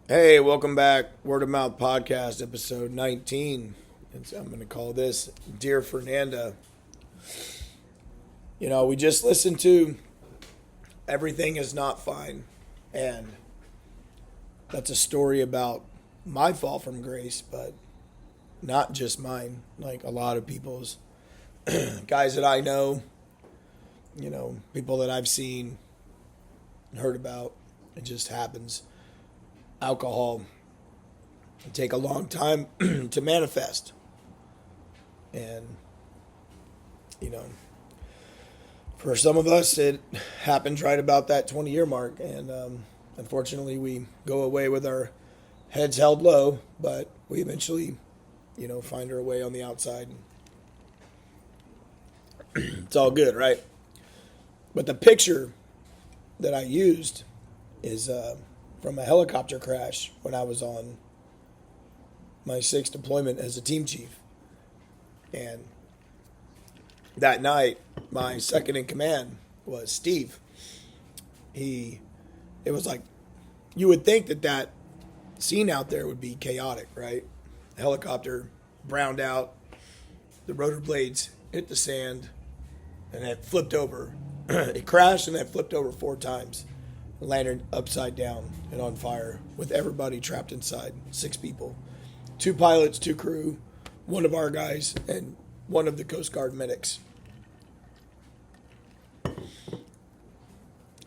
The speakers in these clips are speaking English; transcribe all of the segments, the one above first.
Hey, welcome back. Word of Mouth Podcast, episode 19. I'm going to call this Dear Fernanda. We just listened to Everything is Not Fine. And that's a story about my fall from grace, but not just mine. Like a lot of people's guys that I know, people that I've seen and heard about. It just happens. Alcohol can take a long time to manifest. And, you know, for some of us, it happens right about that 20-year mark. And unfortunately, we go away with our heads held low, but we eventually, find our way on the outside. It's all good, right? But the picture that I used is from a helicopter crash when I was on my sixth deployment as a team chief. And that night, my second in command was Steve. It was like, you would think that scene out there would be chaotic, right? The helicopter browned out, the rotor blades hit the sand, and it flipped over. It crashed and then flipped over 4 times. Landed upside down and on fire with everybody trapped inside. 6 people. 2 pilots, 2 crew, 1 of our guys, and 1 of the Coast Guard medics.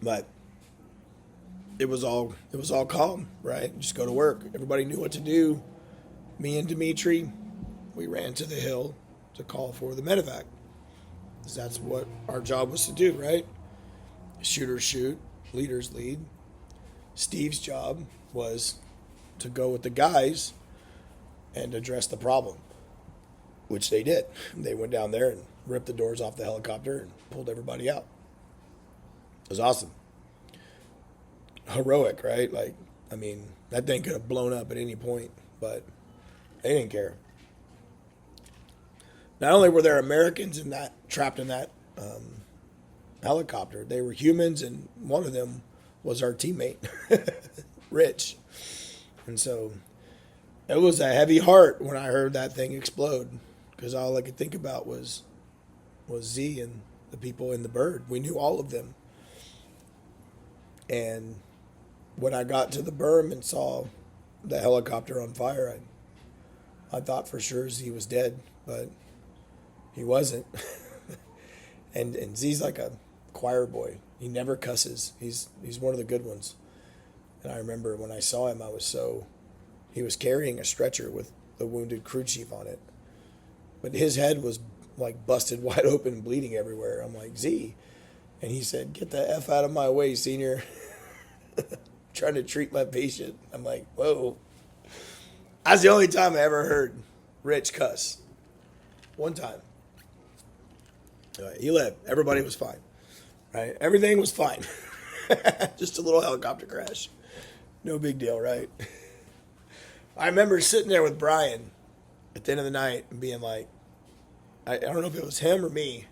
But it was all calm, right? Just go to work. Everybody knew what to do. Me and Dimitri, we ran to the hill to call for the medevac. Because that's what our job was to do, right? Shooters shoot, leaders lead. Steve's job was to go with the guys and address the problem, which they did. They went down there and ripped the doors off the helicopter and pulled everybody out. It was awesome. Heroic, right? That thing could have blown up at any point, but they didn't care. Not only were there Americans trapped in that helicopter, they were humans, and one of them was our teammate, Rich. And so it was a heavy heart when I heard that thing explode, because all I could think about was Z and the people in the bird. We knew all of them. And when I got to the berm and saw the helicopter on fire, I thought for sure Z was dead, but he wasn't. and Z's like a choir boy. He never cusses. He's one of the good ones. And I remember when I saw him, he was carrying a stretcher with the wounded crew chief on it. But his head was like busted wide open, bleeding everywhere. I'm like, Z. And he said, "Get the F out of my way, senior." Trying to treat my patient. I'm like, whoa. That's the only time I ever heard Rich cuss. One time. He lived. Everybody was fine. Right? Everything was fine. Just a little helicopter crash. No big deal, right? I remember sitting there with Brian at the end of the night and being like, I don't know if it was him or me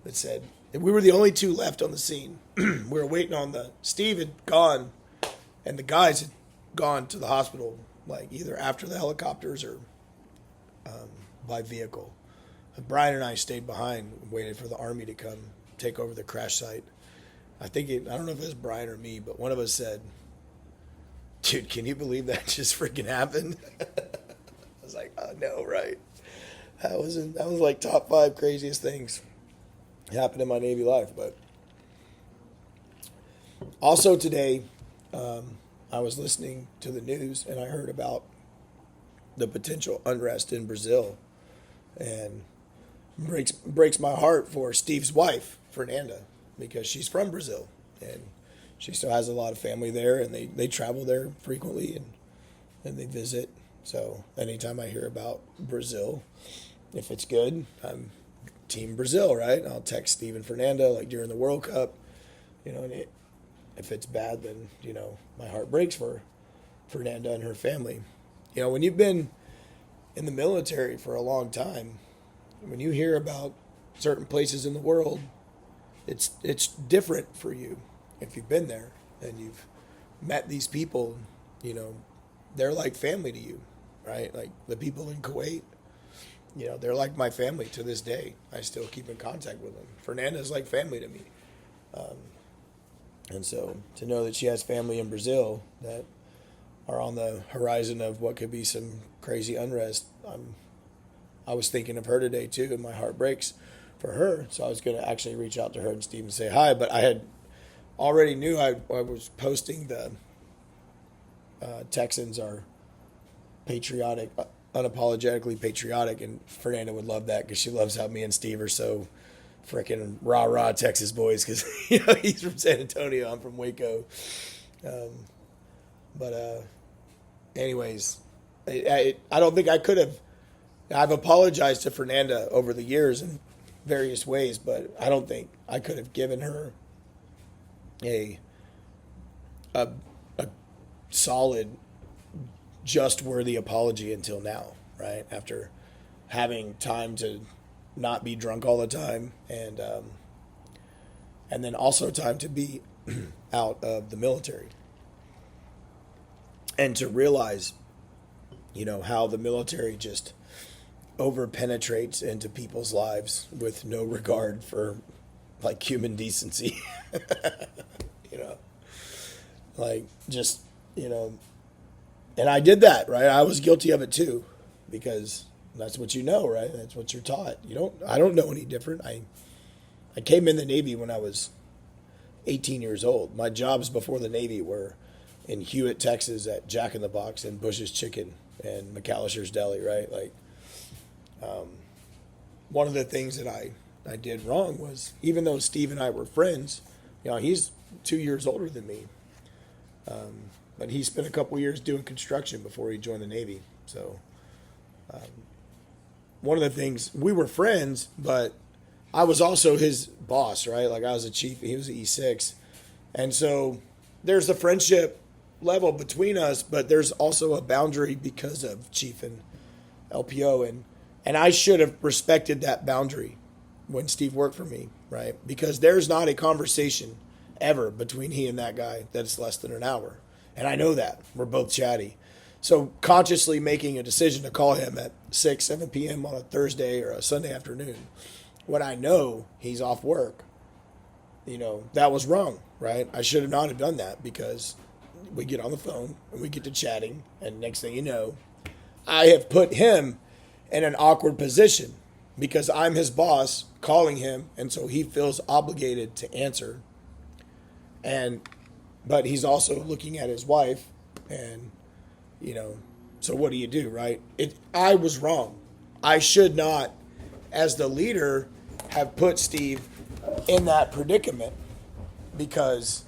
that said, and we were the only 2 left on the scene. We were waiting on Steve had gone, and the guys had gone to the hospital, like either after the helicopters or by vehicle. And Brian and I stayed behind and waited for the Army to come take over the crash site. I don't know if it was Brian or me, but one of us said, "Dude, can you believe that just freaking happened?" I was like, "Oh no, right?" That was like top 5 craziest things happened in my Navy life. But also today, I was listening to the news and I heard about the potential unrest in Brazil, and breaks my heart for Steve's wife, Fernanda, because she's from Brazil and she still has a lot of family there, and they travel there frequently and they visit. So anytime I hear about Brazil, if it's good, I'm Team Brazil, right? I'll text Steve and Fernanda like during the World Cup, and if it's bad, then, my heart breaks for Fernanda and her family. When you've been in the military for a long time, when you hear about certain places in the world, it's different for you if you've been there and you've met these people they're like family to you, right? Like the people in Kuwait, they're like my family to this day. I still keep in contact with them. Fernanda's like family to me. And so to know that she has family in Brazil that are on the horizon of what could be some crazy unrest, I was thinking of her today too, and my heart breaks for her. So I was going to actually reach out to her and Steve and say hi, but I had already knew I was posting the Texans are patriotic, unapologetically patriotic, and Fernanda would love that because she loves how me and Steve are so freaking rah Texas boys because he's from San Antonio, I'm from Waco. But anyways, I don't think I could have. I've apologized to Fernanda over the years in various ways, but I don't think I could have given her a solid, just worthy apology until now, right? After having time to not be drunk all the time, and then also time to be out of the military, and to realize, how the military just over penetrates into people's lives with no regard for like human decency, like just and I did that, right? I was guilty of it too, because that's what right? That's what you're taught. I don't know any different. I came in the Navy when I was 18 years old. My jobs before the Navy were in Hewitt, Texas at Jack in the Box and Bush's Chicken and McAllister's Deli, right? Like, one of the things that I did wrong was, even though Steve and I were friends, he's 2 years older than me. But he spent a couple years doing construction before he joined the Navy. So, one of the things, we were friends, but I was also his boss, right? Like I was a chief, he was an E6. And so there's a friendship level between us, but there's also a boundary because of chief and LPO. And I should have respected that boundary when Steve worked for me, right? Because there's not a conversation ever between he and that guy that's less than an hour. And I know that. We're both chatty. So consciously making a decision to call him at 6, 7 p.m. on a Thursday or a Sunday afternoon when I know he's off work, that was wrong, right? I should have not have done that, because we get on the phone and we get to chatting, and next thing you know, I have put him in an awkward position because I'm his boss calling him, and so he feels obligated to answer. But he's also looking at his wife, and so what do you do, right? I was wrong. I should not, as the leader, have put Steve in that predicament, because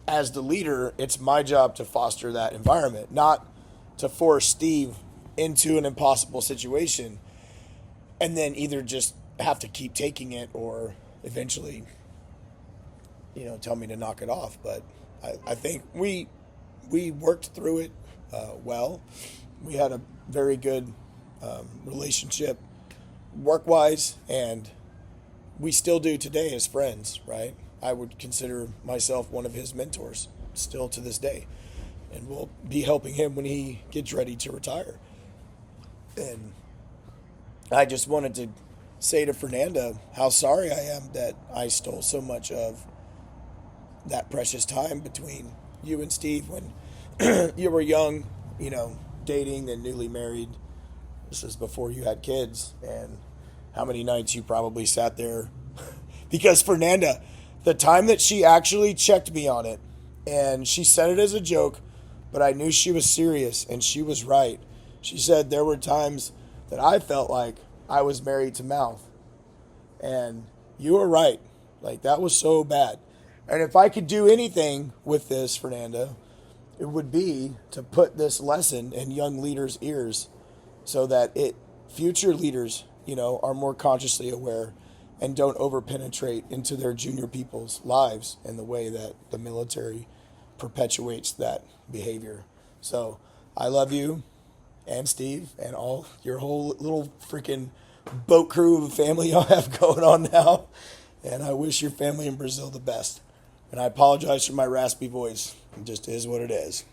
as the leader, it's my job to foster that environment, not to force Steve into an impossible situation and then either just have to keep taking it or eventually, tell me to knock it off. But I think we worked through it well. We had a very good relationship work-wise, and we still do today as friends, right? I would consider myself one of his mentors still to this day, and we'll be helping him when he gets ready to retire. And I just wanted to say to Fernanda how sorry I am that I stole so much of that precious time between you and Steve when you were young, dating and newly married. This is before you had kids, and how many nights you probably sat there because Fernanda, the time that she actually checked me on it, and she said it as a joke, but I knew she was serious, and she was right. She said there were times that I felt like I was married to mouth, and you were right. Like, that was so bad. And if I could do anything with this, Fernanda, it would be to put this lesson in young leaders' ears so that future leaders, are more consciously aware and don't over-penetrate into their junior people's lives in the way that the military perpetuates that behavior. So I love you and Steve and all your whole little freaking boat crew of family y'all have going on now. And I wish your family in Brazil the best. And I apologize for my raspy voice. It just is what it is.